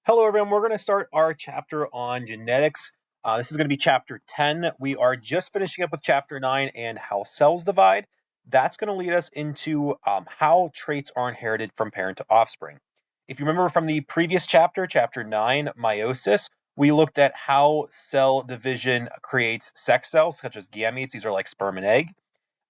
Hello, everyone. We're going to start our chapter on genetics. This is going to be chapter 10. We are just finishing up with chapter 9 and how cells divide. That's going to lead us into how traits are inherited from parent to offspring. If you remember from the previous chapter, chapter 9, meiosis, we looked at how cell division creates sex cells, such as gametes. These are like sperm and egg.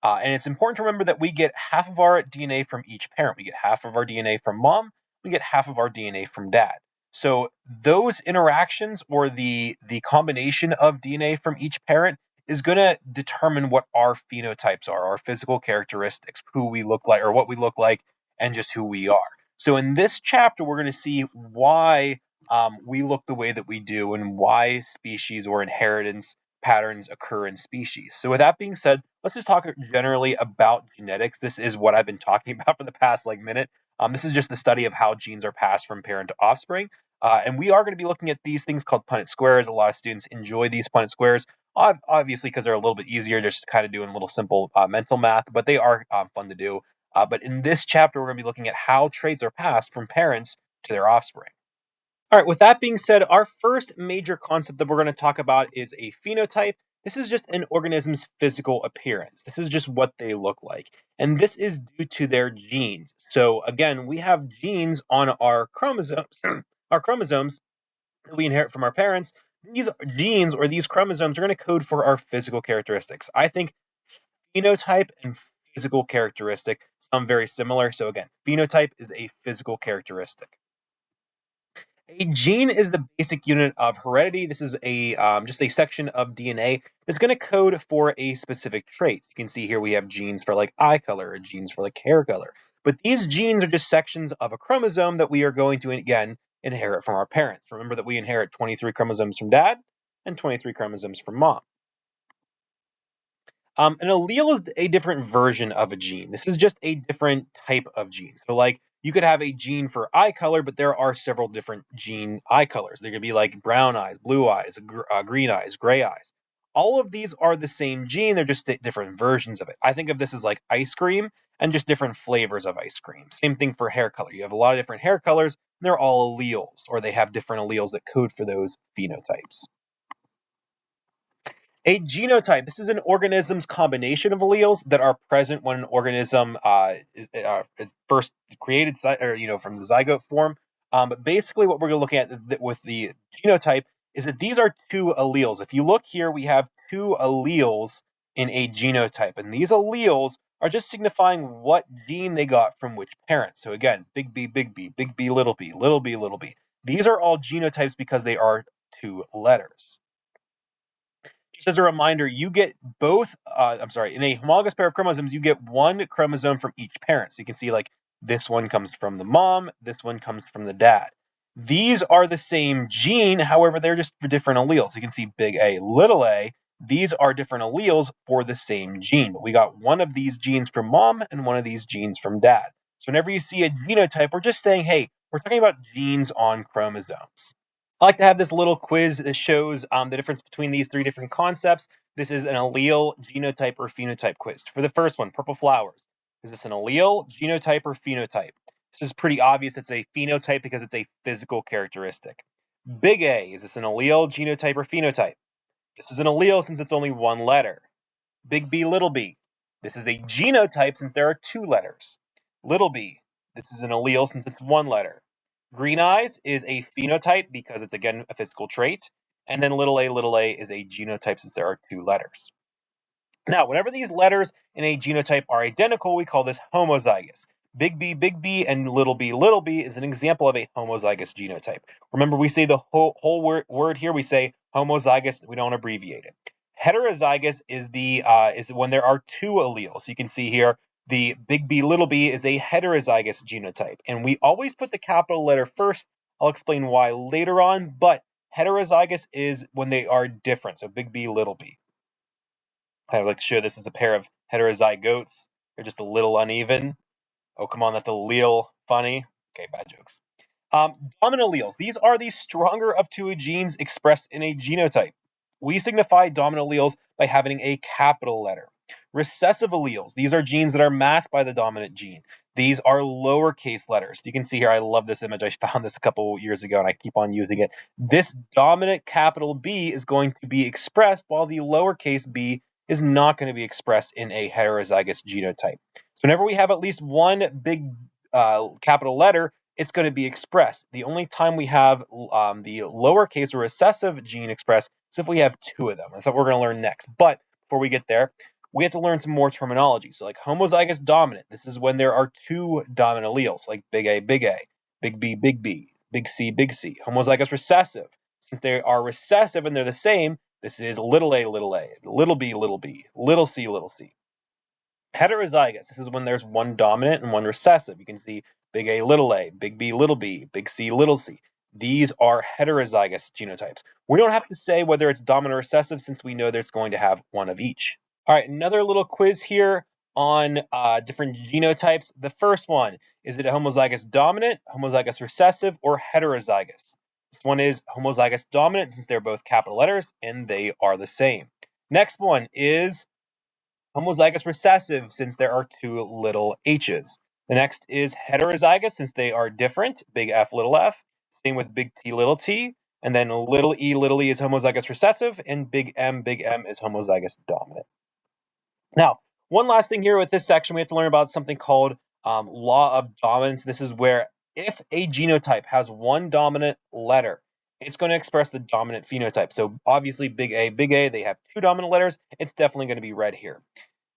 And it's important to remember that we get half of our DNA from each parent. We get half of our DNA from mom. We get half of our DNA from dad. So those interactions or the combination of DNA from each parent is going to determine what our phenotypes are, our physical characteristics, who we look like or what we look like, and just who we are. So in this chapter, we're going to see why we look the way that we do and why species or inheritance patterns occur in species. So with that being said, let's just talk generally about genetics. This is what I've been talking about for the past minute. This is just the study of how genes are passed from parent to offspring. And we are going to be looking at these things called Punnett squares. A lot of students enjoy these Punnett squares, obviously because they're a little bit easier, just kind of doing a little simple mental math, but they are fun to do. But in this chapter, we're going to be looking at how traits are passed from parents to their offspring. All right, with that being said, our first major concept that we're going to talk about is a phenotype. This is just an organism's physical appearance. This is just what they look like. And this is due to their genes. So again, we have genes on our chromosomes, our chromosomes that we inherit from our parents. These genes or these chromosomes are going to code for our physical characteristics. I think phenotype and physical characteristic sound very similar. So again, phenotype is a physical characteristic. A gene is the basic unit of heredity. This is a just a section of DNA that's going to code for a specific trait. You can see here we have genes for like eye color or genes for like hair color. But these genes are just sections of a chromosome that we are going to, again, inherit from our parents. Remember that we inherit 23 chromosomes from dad and 23 chromosomes from mom. An allele is a different version of a gene. This is just a different type of gene. So, like, you could have a gene for eye color, but there are several different gene eye colors. There could be like brown eyes, blue eyes, green eyes, gray eyes. All of these are the same gene. They're just different versions of it. I think of this as like ice cream and just different flavors of ice cream. Same thing for hair color. You have a lot of different hair colors, and they're all alleles, or they have different alleles that code for those phenotypes. A genotype, this is an organism's combination of alleles that are present when an organism is first created, or from the zygote form. But basically, what we're going to look at with the genotype is that these are two alleles. If you look here, we have two alleles in a genotype, and these alleles are just signifying what gene they got from which parent. So again, big B, big B, big B, little b, little b, little b. These are all genotypes because they are two letters. Just as a reminder, you get both, in a homologous pair of chromosomes, you get one chromosome from each parent. So you can see like this one comes from the mom, this one comes from the dad. These are the same gene, however, they're just for different alleles. You can see big A, little a. These are different alleles for the same gene, but we got one of these genes from mom and one of these genes from dad. So whenever you see a genotype, we're just saying, hey, we're talking about genes on chromosomes. I like to have this little quiz that shows the difference between these three different concepts. This is an allele, genotype, or phenotype quiz. For the first one, purple flowers. Is this an allele, genotype, or phenotype? This is pretty obvious. It's a phenotype because it's a physical characteristic. Big A, is this an allele, genotype, or phenotype? This is an allele since it's only one letter. Big B, little b. This is a genotype since there are two letters. Little b. This is an allele since it's one letter. Green eyes is a phenotype because it's, again, a physical trait. And then little a is a genotype since there are two letters. Now, whenever these letters in a genotype are identical, we call this homozygous. Big B, and little b is an example of a homozygous genotype. Remember, we say the whole word here, we say homozygous, we don't abbreviate it. Heterozygous is when there are two alleles. So you can see here, the big B is a heterozygous genotype. And we always put the capital letter first. I'll explain why later on, but heterozygous is when they are different. So big B, little b. I would like to show this as a pair of heterozygotes. They're just a little uneven. Oh, come on, that's allele funny. Okay, bad jokes. Dominant alleles. These are the stronger of two genes expressed in a genotype. We signify dominant alleles by having a capital letter. Recessive alleles. These are genes that are masked by the dominant gene. These are lowercase letters. You can see here, I love this image. I found this a couple years ago and I keep on using it. This dominant capital B is going to be expressed while the lowercase b is not going to be expressed in a heterozygous genotype. So whenever we have at least one big capital letter, it's going to be expressed. The only time we have the lowercase or recessive gene expressed is if we have two of them. That's what we're going to learn next. But before we get there, we have to learn some more terminology. So like homozygous dominant, this is when there are two dominant alleles, like big A, big A, big B, big B, big C, big C. Homozygous recessive, since they are recessive and they're the same, this is little a, little a, little b, little b, little c, little c. Heterozygous, this is when there's one dominant and one recessive. You can see big A, big B, big C, little c. These are heterozygous genotypes. We don't have to say whether it's dominant or recessive since we know there's going to have one of each. All right, another little quiz here on different genotypes. The first one, is it a homozygous dominant, homozygous recessive, or heterozygous? This one is homozygous dominant since they're both capital letters and they are the same. Next one is homozygous recessive since there are two little h's. The next is heterozygous since they are different, big F, little f. Same with big t. And then little e is homozygous recessive, and big M is homozygous dominant. Now, one last thing here with this section, we have to learn about something called law of dominance. This is where if a genotype has one dominant letter, it's going to express the dominant phenotype. So obviously big A, they have two dominant letters. It's definitely going to be red here.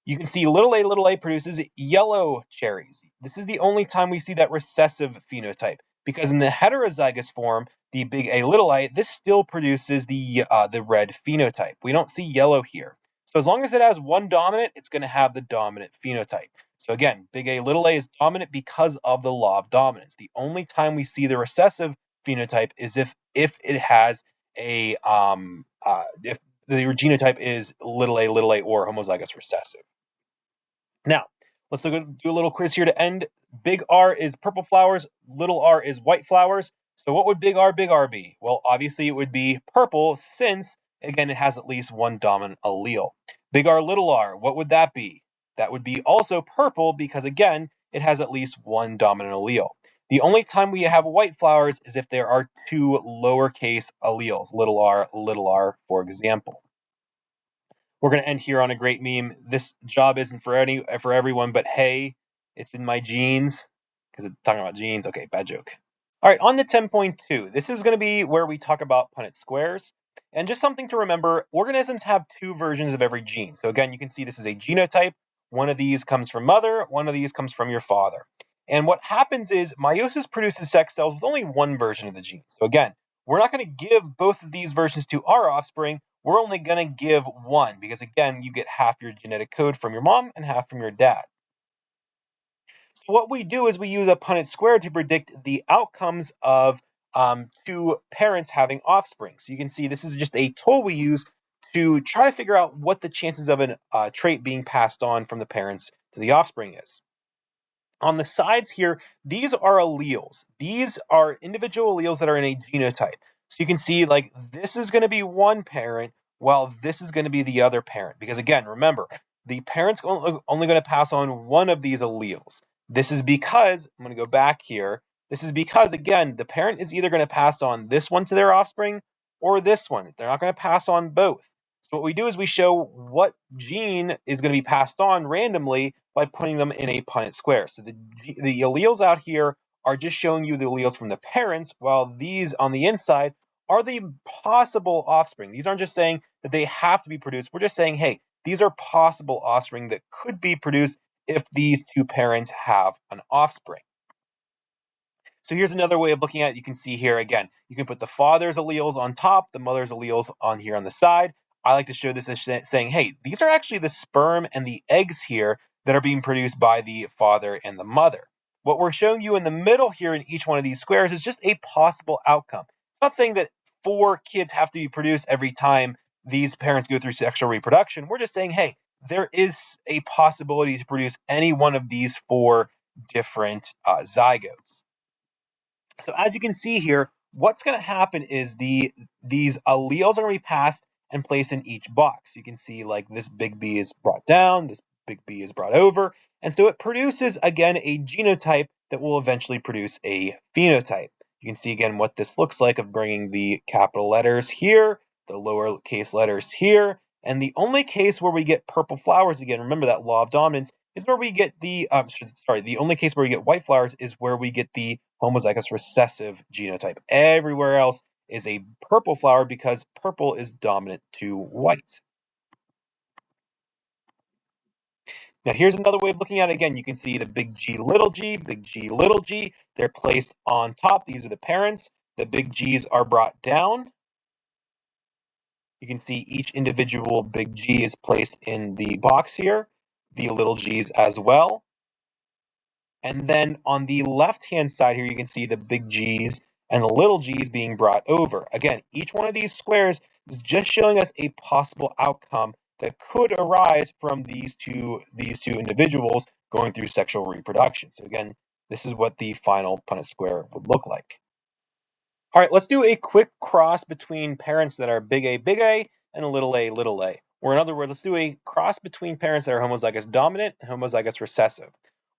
You can see little a produces yellow cherries. This is the only time we see that recessive phenotype, because in the heterozygous form, the big A, this still produces the red phenotype. We don't see yellow here. So as long as it has one dominant, it's going to have the dominant phenotype. So again, big A is dominant because of the law of dominance. The only time we see the recessive phenotype is if it has a if the genotype is little a, or homozygous recessive. Now, let's do a little quiz here to end. Big R is purple flowers, little r is white flowers. So what would big R be? Well, obviously it would be purple since, again, it has at least one dominant allele. Big R, little r, what would that be? That would be also purple because, again, it has at least one dominant allele. The only time we have white flowers is if there are two lowercase alleles, little r, for example. We're going to end here on a great meme. This job isn't for everyone, but hey, it's in my genes because it's talking about genes. Okay, bad joke. All right, on to 10.2. This is going to be where we talk about Punnett squares. And just something to remember, organisms have two versions of every gene. So again, you can see this is a genotype. One of these comes from mother, one of these comes from your father. And what happens is meiosis produces sex cells with only one version of the gene. So again, we're not going to give both of these versions to our offspring. We're only going to give one because, again, you get half your genetic code from your mom and half from your dad. So what we do is we use a Punnett square to predict the outcomes of two parents having offspring. So you can see this is just a tool we use to try to figure out what the chances of a trait being passed on from the parents to the offspring is. On the sides here, these are alleles. These are individual alleles that are in a genotype. So you can see like this is going to be one parent while this is going to be the other parent. Because again, remember, the parent's only going to pass on one of these alleles. This is because, I'm going to go back here, this is because, again, the parent is either going to pass on this one to their offspring or this one. They're not going to pass on both. So what we do is we show what gene is going to be passed on randomly by putting them in a Punnett square. So the alleles out here are just showing you the alleles from the parents, while these on the inside are the possible offspring. These aren't just saying that they have to be produced. We're just saying, hey, these are possible offspring that could be produced if these two parents have an offspring. So here's another way of looking at it. You can see here again, you can put the father's alleles on top, the mother's alleles on here on the side. I like to show this as saying, hey, these are actually the sperm and the eggs here that are being produced by the father and the mother. What we're showing you in the middle here in each one of these squares is just a possible outcome. It's not saying that 4 kids have to be produced every time these parents go through sexual reproduction. We're just saying, hey, there is a possibility to produce any one of these 4 different zygotes. So as you can see here, what's going to happen is these alleles are going to be passed and placed in each box. You can see like this big B is brought down, this big B is brought over. And so it produces, again, a genotype that will eventually produce a phenotype. You can see again what this looks like of bringing the capital letters here, the lowercase letters here, and the only case where we get purple flowers, again, remember that law of dominance, is where we get the, the only case where we get white flowers is where we get the homozygous recessive genotype. Everywhere else is a purple flower because purple is dominant to white. Now here's another way of looking at it. Again, you can see the big G, little g, big G, little g. They're placed on top. These are the parents. The big G's are brought down. You can see each individual big G is placed in the box here, the little g's as well. And then on the left-hand side here, you can see the big G's and the little g's being brought over. Again, each one of these squares is just showing us a possible outcome that could arise from these two individuals going through sexual reproduction. So again, this is what the final Punnett square would look like. All right, let's do a quick cross between parents that are big A, and a, little a. Or in other words, let's do a cross between parents that are homozygous dominant and homozygous recessive.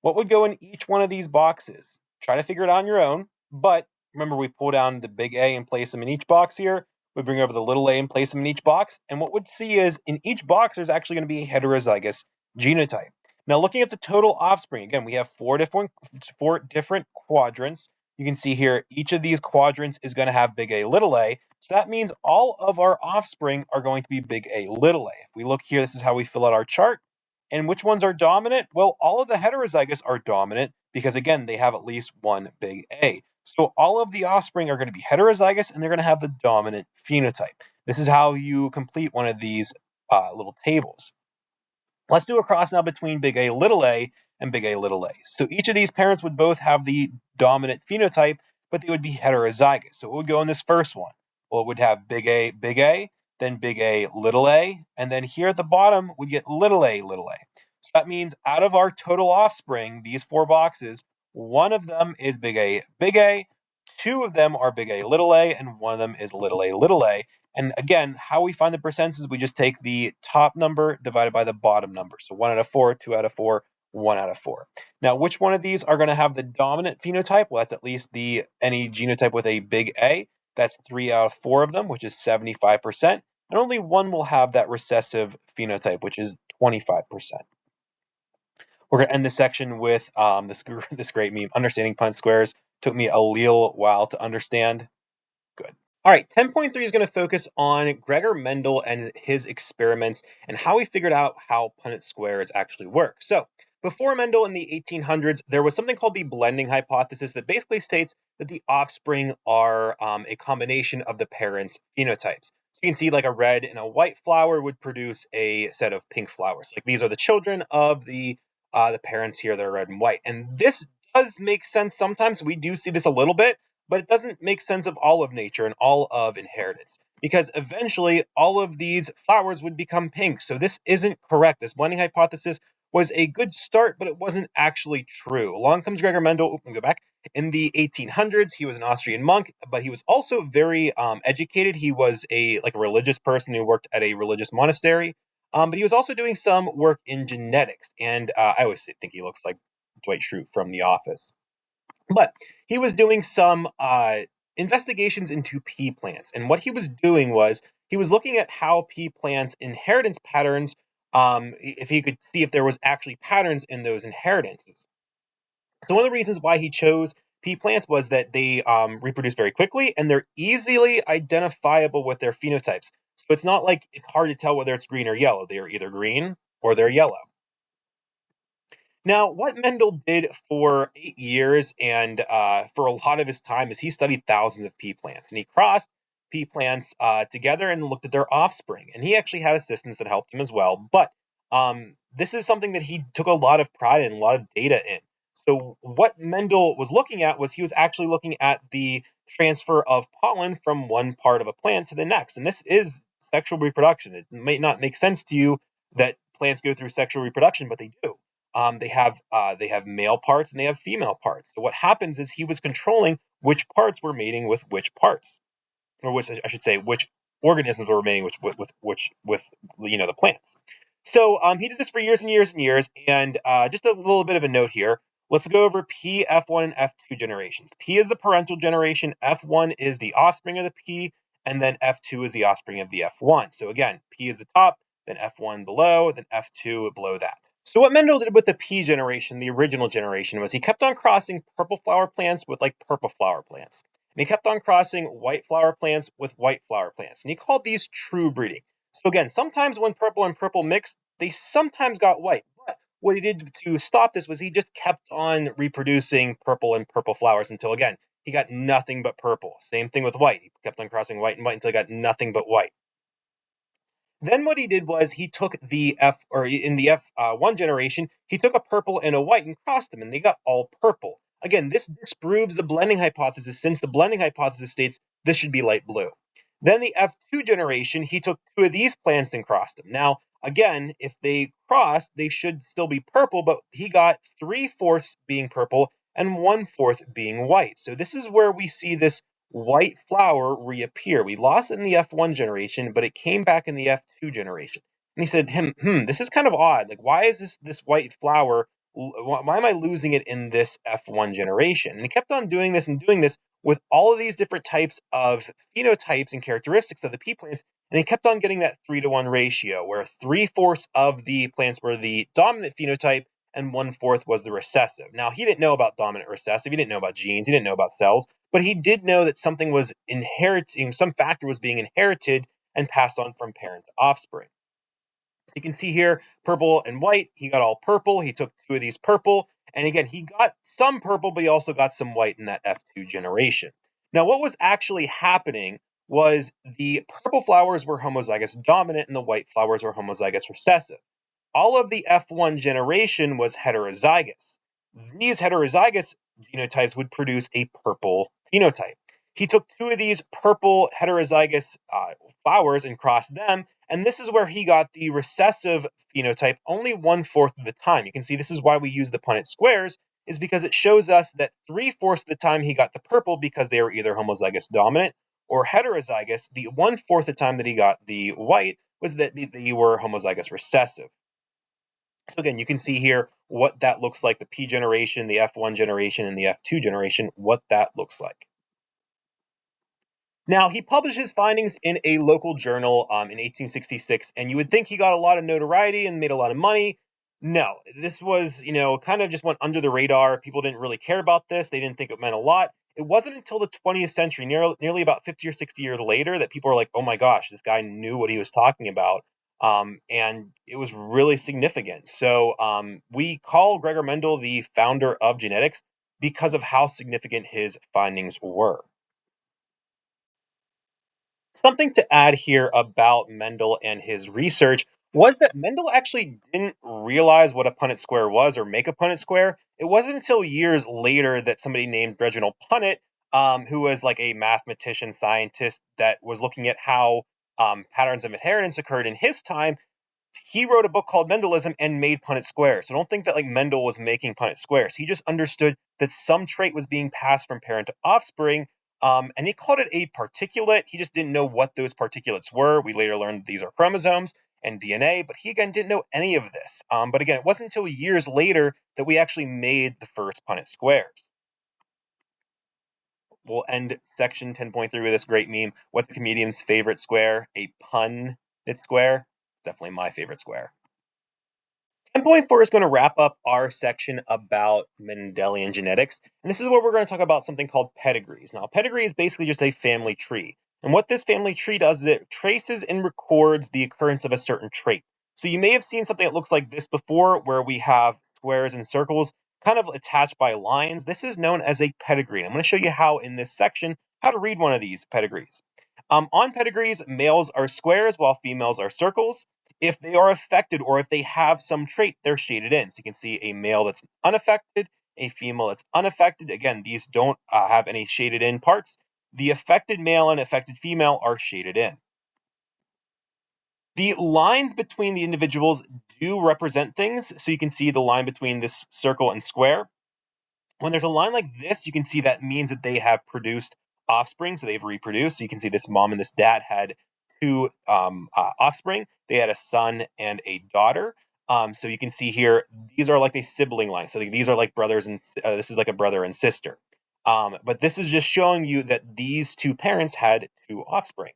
What would go in each one of these boxes? Try to figure it out on your own, but remember we pull down the big A and place them in each box here. We bring over the little a and place them in each box. And what we'd see is in each box, there's actually going to be a heterozygous genotype. Now, looking at the total offspring, again, we have four different quadrants. You can see here, each of these quadrants is going to have big A, little a. So that means all of our offspring are going to be big A, little a. If we look here, this is how we fill out our chart. And which ones are dominant? Well, all of the heterozygous are dominant because, again, they have at least one big A. So all of the offspring are going to be heterozygous, and they're going to have the dominant phenotype. This is how you complete one of these little tables. Let's do a cross now between big A, little a, and big A, little a. So each of these parents would both have the dominant phenotype, but they would be heterozygous. So it would go in this first one. Well, it would have big A, then big A, little a, and then here at the bottom, we get little a, little a. So that means out of our total offspring, these four boxes, one of them is big A, two of them are big A, and one of them is little a, little a. And again, how we find the percents is we just take the top number divided by the bottom number. So 1 out of 4, 2 out of 4, 1 out of 4. Now, which one of these are going to have the dominant phenotype? Well, that's at least any genotype with a big A. That's 3 out of 4 of them, which is 75%. And only one will have that recessive phenotype, which is 25%. We're going to end this section with this great meme, understanding Punnett squares. Took me a little while to understand. Good. All right, 10.3 is going to focus on Gregor Mendel and his experiments and how he figured out how Punnett squares actually work. So, before Mendel in the 1800s, there was something called the blending hypothesis that basically states that the offspring are a combination of the parents' phenotypes. So you can see like a red and a white flower would produce a set of pink flowers. Like these are the children of the parents here that are red and white. And this does make sense sometimes. We do see this a little bit, but it doesn't make sense of all of nature and all of inheritance because eventually all of these flowers would become pink. So this isn't correct. This blending hypothesis was a good start, but it wasn't actually true. Along comes Gregor Mendel. Go back. In the 1800s, he was an Austrian monk, but he was also very educated. He was a religious person who worked at a religious monastery. But he was also doing some work in genetics, and I always think he looks like Dwight Schrute from The Office. But he was doing some investigations into pea plants. And what he was doing was he was looking at how pea plants' inheritance patterns, if he could see if there was actually patterns in those inheritances. So one of the reasons why he chose pea plants was that they reproduce very quickly and they're easily identifiable with their phenotypes. So it's not like it's hard to tell whether it's green or yellow. They are either green or they're yellow. Now, what Mendel did for 8 years and for a lot of his time is he studied thousands of pea plants, and he crossed pea plants together and looked at their offspring. And he actually had assistants that helped him as well. But this is something that he took a lot of pride in, a lot of data in. So what Mendel was looking at was he was actually looking at the transfer of pollen from one part of a plant to the next. And this is sexual reproduction. It may not make sense to you that plants go through sexual reproduction, but they do. They have male parts and they have female parts. So what happens is he was controlling which parts were mating with which parts, or which I should say, which organisms were mating with the plants. So he did this for years and years and years. And just a little bit of a note here. Let's go over P, F1, and F2 generations. P is the parental generation, F1 is the offspring of the P, and then F2 is the offspring of the F1. So again, P is the top, then F1 below, then F2 below that. So what Mendel did with the P generation, the original generation, was he kept on crossing purple flower plants with like purple flower plants. And he kept on crossing white flower plants with white flower plants. And he called these true breeding. So again, sometimes when purple and purple mixed, they sometimes got white. But what he did to stop this was he just kept on reproducing purple and purple flowers until again, he got nothing but purple. Same thing with white. He kept on crossing white and white until he got nothing but white. Then what he did was he took the in the F1 generation, he took a purple and a white and crossed them, and they got all purple. Again, this disproves the blending hypothesis, since the blending hypothesis states this should be light blue. Then the F2 generation, he took two of these plants and crossed them. Now, again, if they crossed, they should still be purple, but he got 3/4 being purple and 1/4 being white. So this is where we see this white flower reappear. We lost it in the F1 generation, but it came back in the F2 generation. And he said, this is kind of odd. Like, why is this white flower? Why am I losing it in this F1 generation? And he kept on doing this and doing this with all of these different types of phenotypes and characteristics of the pea plants. And he kept on getting that 3-to-1 ratio, where 3/4 of the plants were the dominant phenotype and 1/4 was the recessive. Now, he didn't know about dominant recessive. He didn't know about genes. He didn't know about cells, but he did know that something was inheriting, some factor was being inherited and passed on from parent to offspring. You can see here, purple and white, he got all purple. He took two of these purple. And again, he got some purple, but he also got some white in that F2 generation. Now, what was actually happening was the purple flowers were homozygous dominant and the white flowers were homozygous recessive. All of the F1 generation was heterozygous. These heterozygous genotypes would produce a purple phenotype. He took two of these purple heterozygous flowers and crossed them, and this is where he got the recessive phenotype only 1/4 of the time. You can see this is why we use the Punnett squares, is because it shows us that 3/4 of the time he got the purple because they were either homozygous dominant or heterozygous. The 1/4 of the time that he got the white was that they were homozygous recessive. So again, you can see here what that looks like, the P generation, the F1 generation, and the F2 generation, what that looks like. Now, he published his findings in a local journal in 1866, and you would think he got a lot of notoriety and made a lot of money. No, this was, kind of just went under the radar. People didn't really care about this. They didn't think it meant a lot. It wasn't until the 20th century, nearly about 50 or 60 years later, that people were like, oh my gosh, this guy knew what he was talking about. And it was really significant. So we call Gregor Mendel the founder of genetics because of how significant his findings were. Something to add here about Mendel and his research was that Mendel actually didn't realize what a Punnett square was or make a Punnett square. It wasn't until years later that somebody named Reginald Punnett, who was like a mathematician scientist that was looking at how patterns of inheritance occurred in his time, he wrote a book called Mendelism and made Punnett squares. So don't think that like Mendel was making Punnett squares. He just understood that some trait was being passed from parent to offspring, and he called it a particulate. He just didn't know what those particulates were. We later learned that these are chromosomes and DNA, but he again didn't know any of this. But again, it wasn't until years later that we actually made the first Punnett squares. We'll end section 10.3 with this great meme. What's the comedian's favorite square? A Punnett square? Definitely my favorite square. 10.4 is going to wrap up our section about Mendelian genetics. And this is where we're going to talk about something called pedigrees. Now, a pedigree is basically just a family tree. And what this family tree does is it traces and records the occurrence of a certain trait. So you may have seen something that looks like this before, where we have squares and circles kind of attached by lines. This is known as a pedigree. And I'm going to show you how in this section, how to read one of these pedigrees. On pedigrees, males are squares while females are circles. If they are affected or if they have some trait, they're shaded in. So you can see a male that's unaffected, a female that's unaffected. Again, these don't have any shaded in parts. The affected male and affected female are shaded in. The lines between the individuals do represent things. So you can see the line between this circle and square. When there's a line like this, you can see that means that they have produced offspring, so they've reproduced. So you can see this mom and this dad had two offspring. They had a son and a daughter. So you can see here, these are like a sibling line. So these are like brothers, and this is like a brother and sister. But this is just showing you that these two parents had two offspring.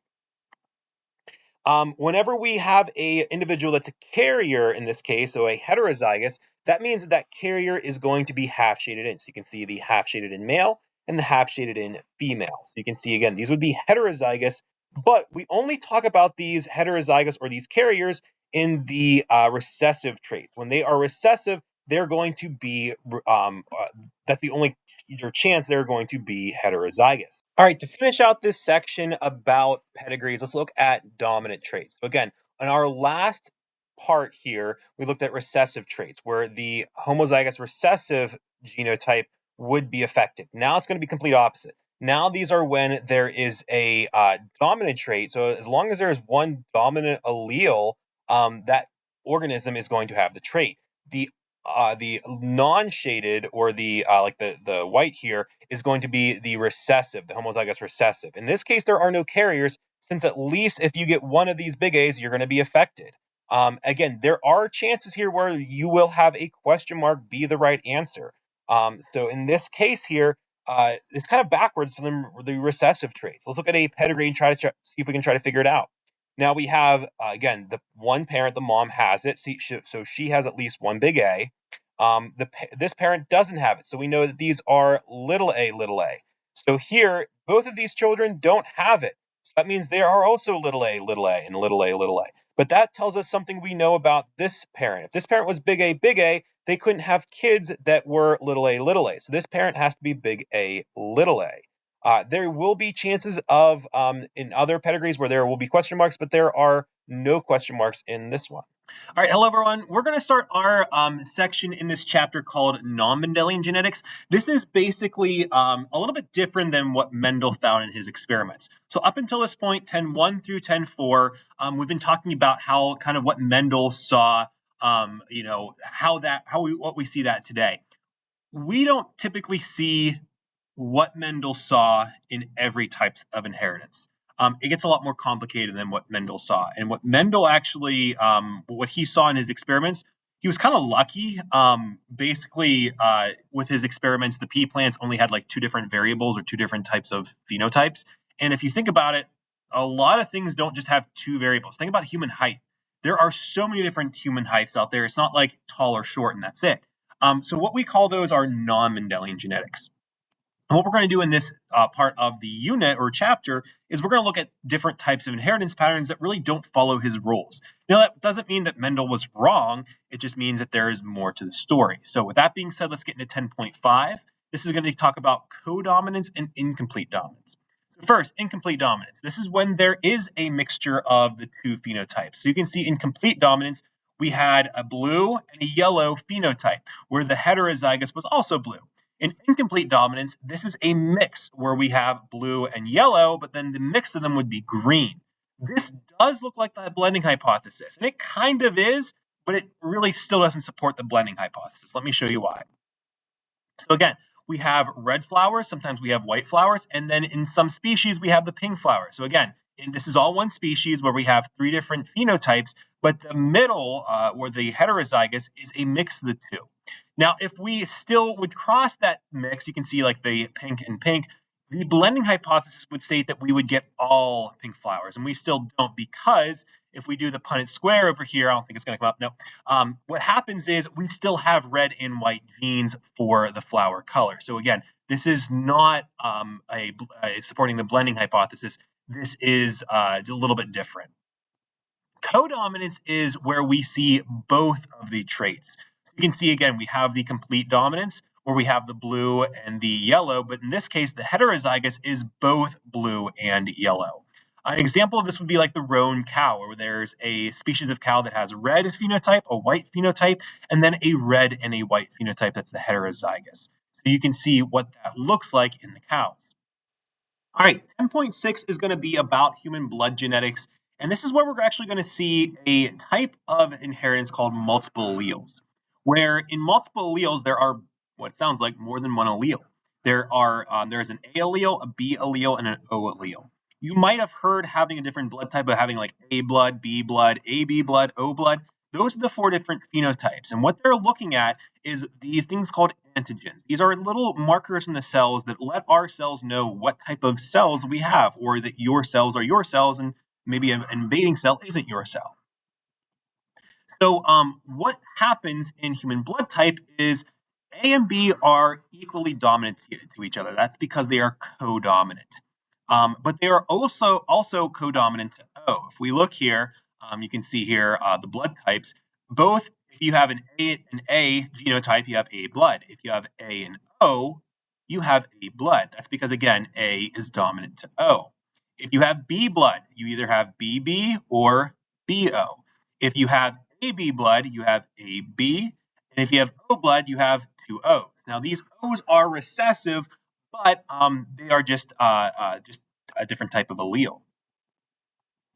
Whenever we have a individual that's a carrier in this case, so a heterozygous, that means that carrier is going to be half shaded in. So you can see the half shaded in male and the half shaded in female. So you can see again, these would be heterozygous, but we only talk about these heterozygous or these carriers in the recessive traits. When they are recessive, they're going to be, that's the only chance they're going to be heterozygous. All right, to finish out this section about pedigrees, let's look at dominant traits. So again, on our last part here, we looked at recessive traits, where the homozygous recessive genotype would be affected. Now it's going to be complete opposite. Now these are when there is a dominant trait. So as long as there is one dominant allele, that organism is going to have the trait. The non-shaded, or the like the white here, is going to be the recessive, the homozygous recessive. In this case, there are no carriers, since at least if you get one of these big A's, you're going to be affected. Again, there are chances here where you will have a question mark be the right answer. So in this case here, it's kind of backwards for the recessive traits. Let's look at a pedigree and try to see if we can try to figure it out. Now we have, again, the one parent, the mom has it, so she has at least one big A. This parent doesn't have it, so we know that these are little a, little a. So here, both of these children don't have it. So that means they are also little a, and little a, little a. But that tells us something we know about this parent. If this parent was big A, they couldn't have kids that were little a, little a. So this parent has to be big A, little a. There will be chances of in other pedigrees where there will be question marks, but there are no question marks in this one. All right, hello everyone. We're going to start our section in this chapter called non-Mendelian genetics. This is basically a little bit different than what Mendel found in his experiments. So up until this point, 10.1 through 10.4, we've been talking about how kind of what Mendel saw, what we see that today. We don't typically see what Mendel saw in every type of inheritance. It gets a lot more complicated than what Mendel saw. And what Mendel actually, what he saw in his experiments, he was kind of lucky. With his experiments, the pea plants only had like two different variables or two different types of phenotypes. And if you think about it, a lot of things don't just have two variables. Think about human height. There are so many different human heights out there. It's not like tall or short and that's it. So what we call those are non-Mendelian genetics. And what we're going to do in this part of the unit or chapter is we're going to look at different types of inheritance patterns that really don't follow his rules. Now, that doesn't mean that Mendel was wrong. It just means that there is more to the story. So with that being said, let's get into 10.5. This is going to talk about codominance and incomplete dominance. So first, incomplete dominance. This is when there is a mixture of the two phenotypes. So you can see in complete dominance, we had a blue and a yellow phenotype, where the heterozygous was also blue. In incomplete dominance, this is a mix where we have blue and yellow, but then the mix of them would be green. This does look like the blending hypothesis, and it kind of is, but it really still doesn't support the blending hypothesis. Let me show you why. So again, we have red flowers, sometimes we have white flowers, and then in some species we have the pink flower. So again, this is all one species where we have three different phenotypes, but the middle, or the heterozygous, is a mix of the two. Now, if we still would cross that mix, you can see like the pink and pink, the blending hypothesis would state that we would get all pink flowers, and we still don't, because if we do the Punnett square over here, I don't think it's going to come up. No. What happens is we still have red and white genes for the flower color. So again, this is not supporting the blending hypothesis. This is a little bit different. Codominance is where we see both of the traits. You can see again, we have the complete dominance where we have the blue and the yellow, but in this case, the heterozygous is both blue and yellow. An example of this would be like the roan cow, where there's a species of cow that has a red phenotype, a white phenotype, and then a red and a white phenotype that's the heterozygous. So you can see what that looks like in the cow. All right, 10.6 is going to be about human blood genetics, and this is where we're actually going to see a type of inheritance called multiple alleles, where in multiple alleles there are what sounds like more than one allele. There's an A allele, a B allele, and an O allele. You might have heard having a different blood type of having like A blood, B blood, AB blood, O blood. Those are the 4 different phenotypes. And what they're looking at is these things called antigens. These are little markers in the cells that let our cells know what type of cells we have, or that your cells are your cells and maybe an invading cell isn't your cell. So what happens in human blood type is A and B are equally dominant to each other. That's because they are co-dominant. But they are also co-dominant to O. If we look here, you can see here the blood types. Both, if you have an A genotype, you have A blood. If you have A and O, you have A blood. That's because, again, A is dominant to O. If you have B blood, you either have BB or BO. If you have AB blood, you have AB. And if you have O blood, you have 2 O's. Now, these O's are recessive, but they are just a different type of allele.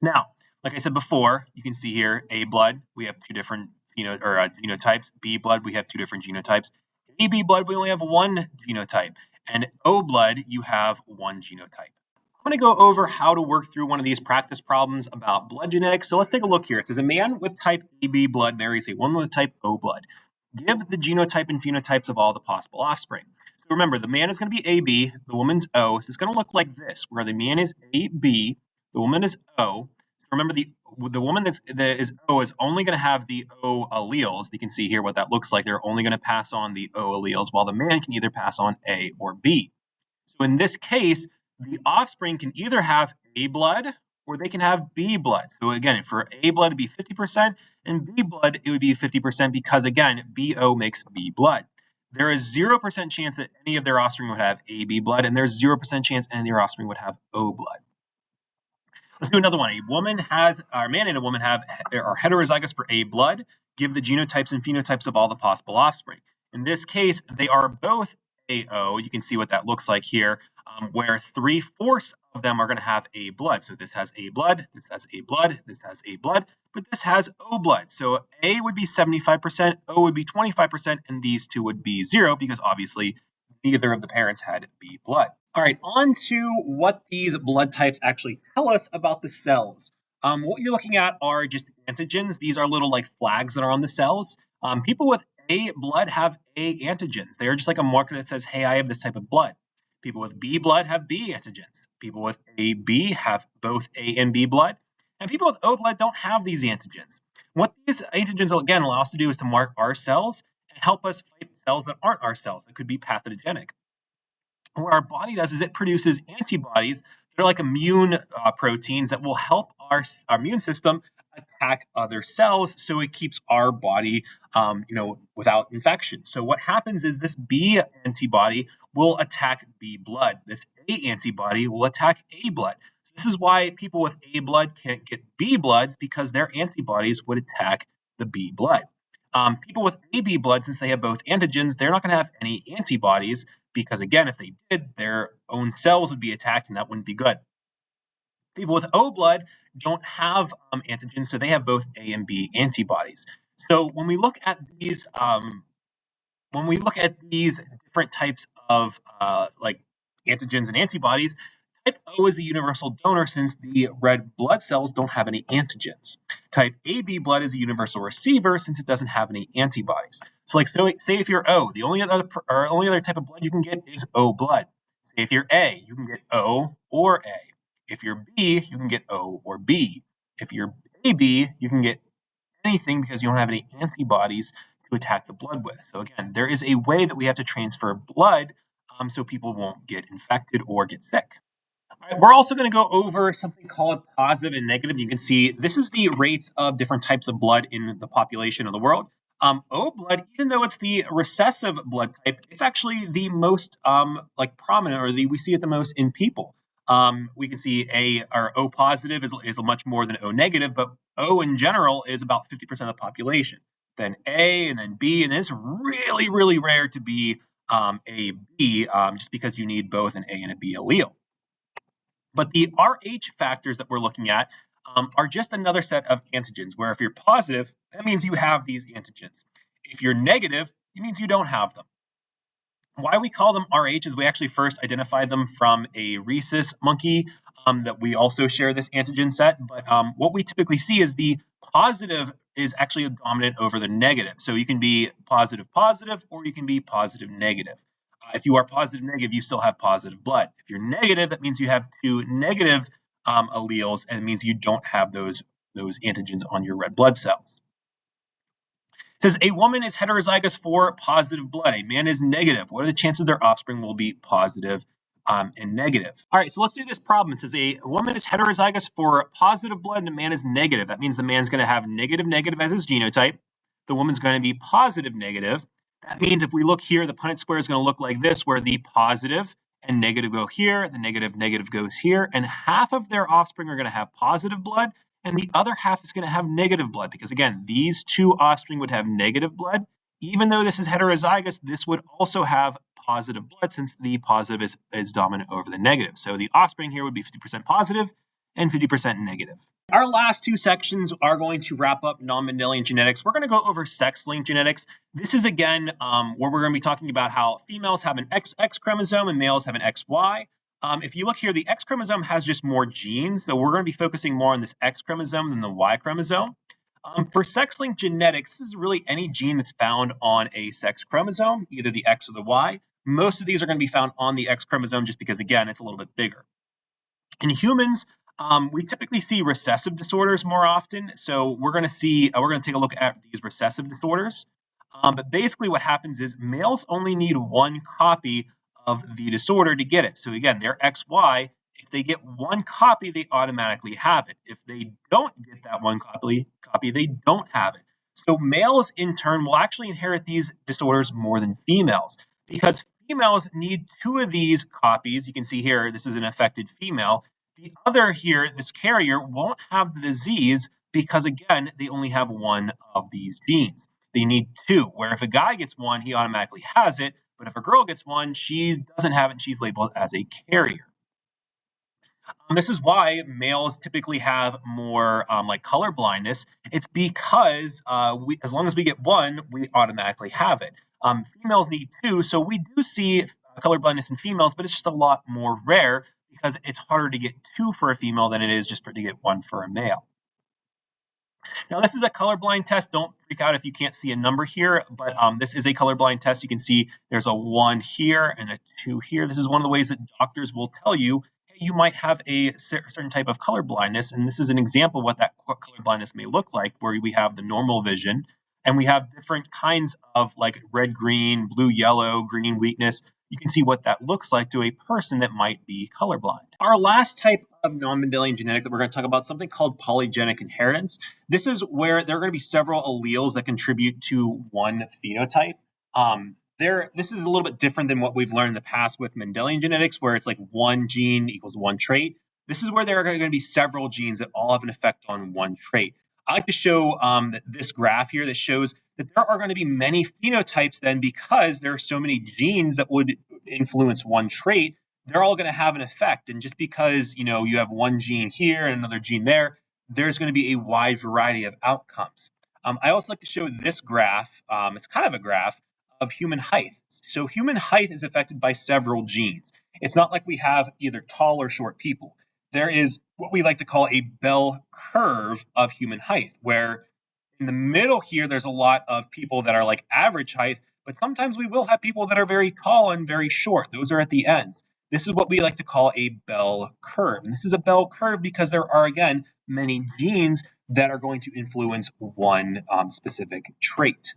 Now, like I said before, you can see here A blood, we have 2 different genotypes. B blood, we have 2 different genotypes. AB blood, we only have 1 genotype. And O blood, you have 1 genotype. I'm going to go over how to work through one of these practice problems about blood genetics. So let's take a look here. It says a man with type AB blood marries a woman with type O blood. Give the genotype and phenotypes of all the possible offspring. So remember, the man is going to be AB, the woman's O. So it's going to look like this, where the man is AB, the woman is O. So remember, the woman that is O is only going to have the O alleles. You can see here what that looks like. They're only going to pass on the O alleles, while the man can either pass on A or B. So in this case, the offspring can either have A blood or they can have B blood. So again, for A blood, it'd be 50%, and B blood, it would be 50% because, again, BO makes B blood. There is 0% chance that any of their offspring would have AB blood, and there's 0% chance any of their offspring would have O blood. Let's do another one. A man and a woman are heterozygous for A blood. Give the genotypes and phenotypes of all the possible offspring. In this case, they are both AO. You can see what that looks like here, where 3/4 of them are going to have A blood. So this has A blood, this has A blood, this has A blood, but this has O blood. So A would be 75%, O would be 25%, and these two would be 0 because obviously neither of the parents had B blood. All right, on to what these blood types actually tell us about the cells. What you're looking at are just antigens. These are little like flags that are on the cells. People with A blood have A antigens. They're just like a marker that says, hey, I have this type of blood. People with B blood have B antigens. People with AB have both A and B blood. And people with O blood don't have these antigens. What these antigens, again, allow us to do is to mark our cells and help us fight cells that aren't our cells, that could be pathogenic. What our body does is it produces antibodies. They're like immune proteins that will help our immune system attack other cells, so it keeps our body, without infection. So what happens is this B antibody will attack B blood. This A antibody will attack A blood. This is why people with A blood can't get B bloods, because their antibodies would attack the B blood. People with AB blood, since they have both antigens, they're not going to have any antibodies because, again, if they did, their own cells would be attacked and that wouldn't be good. People with O blood don't have antigens, so they have both A and B antibodies. So when we look at these different types of like antigens and antibodies, type O is a universal donor since the red blood cells don't have any antigens. Type AB blood is a universal receiver since it doesn't have any antibodies. So say if you're O, the only other type of blood you can get is O blood. Say if you're A, you can get O or A. If you're B, you can get O or B. If you're AB, you can get anything because you don't have any antibodies to attack the blood with. So again, there is a way that we have to transfer blood so people won't get infected or get sick. All right, we're also going to go over something called positive and negative. You can see this is the rates of different types of blood in the population of the world. O blood, even though it's the recessive blood type, it's actually the most prominent, or we see it the most in people. We can see A or O positive is much more than O negative, but O in general is about 50% of the population. Then A, and then B, and then it's really, really rare to be a B, just because you need both an A and a B allele. But the Rh factors that we're looking at are just another set of antigens, where if you're positive, that means you have these antigens. If you're negative, it means you don't have them. Why we call them Rh is we actually first identified them from a rhesus monkey that we also share this antigen set. But what we typically see is the positive is actually dominant over the negative. So you can be positive positive, or you can be positive negative. If you are positive negative, you still have positive blood. If you're negative, that means you have two negative alleles, and it means you don't have those antigens on your red blood cells. It says a woman is heterozygous for positive blood. A man is negative. What are the chances their offspring will be positive and negative? All right, so let's do this problem. It says a woman is heterozygous for positive blood and a man is negative. That means the man's going to have negative negative as his genotype. The woman's going to be positive negative. That means if we look here, the Punnett square is going to look like this, where the positive and negative go here, the negative negative goes here, and half of their offspring are going to have positive blood, and the other half is going to have negative blood, because again, these two offspring would have negative blood. Even though this is heterozygous, this would also have positive blood, since the positive is dominant over the negative. So the offspring here would be 50% positive and 50% negative. Our last two sections are going to wrap up non-Mendelian genetics. We're going to go over sex-linked genetics. This is, again, where we're going to be talking about how females have an XX chromosome and males have an XY. If you look here, the X chromosome has just more genes, so we're going to be focusing more on this X chromosome than the Y chromosome. For sex-linked genetics, this is really any gene that's found on a sex chromosome, either the X or the Y. Most of these are going to be found on the X chromosome just because, again, it's a little bit bigger. In humans, we typically see recessive disorders more often. So we're going to take a look at these recessive disorders. But basically what happens is males only need one copy of the disorder to get it. So again, they're XY. If they get one copy, they automatically have it. If they don't get that one copy, they don't have it. So males in turn will actually inherit these disorders more than females, because females need two of these copies. You can see here, this is an affected female. The other here, this carrier, won't have the disease because, again, they only have one of these genes. They need two, where if a guy gets one, he automatically has it. But if a girl gets one, she doesn't have it, and she's labeled as a carrier. This is why males typically have more like color blindness. It's because as long as we get one, we automatically have it. Females need two, so we do see color blindness in females, but it's just a lot more rare because it's harder to get two for a female than it is just to get one for a male. Now, this is a colorblind test. Don't freak out if you can't see a number here, but this is a colorblind test. You can see there's a 1 here and a 2 here. This is one of the ways that doctors will tell you, hey, you might have a certain type of color blindness, and this is an example of what that color blindness may look like, where we have the normal vision, and we have different kinds of like red, green, blue, yellow, green weakness. You can see what that looks like to a person that might be colorblind. Our last type of non-Mendelian genetic that we're going to talk about is something called polygenic inheritance. This is where there are going to be several alleles that contribute to one phenotype. This is a little bit different than what we've learned in the past with Mendelian genetics, where it's like one gene equals one trait. This is where there are going to be several genes that all have an effect on one trait. I like to show this graph here that shows that there are going to be many phenotypes then, because there are so many genes that would influence one trait. They're all going to have an effect. And just because, you have one gene here and another gene there, there's going to be a wide variety of outcomes. I also like to show this graph. It's kind of a graph of human height. So human height is affected by several genes. It's not like we have either tall or short people. There is what we like to call a bell curve of human height, where in the middle here, there's a lot of people that are like average height, but sometimes we will have people that are very tall and very short. Those are at the end. This is what we like to call a bell curve. And this is a bell curve because there are, again, many genes that are going to influence one specific trait.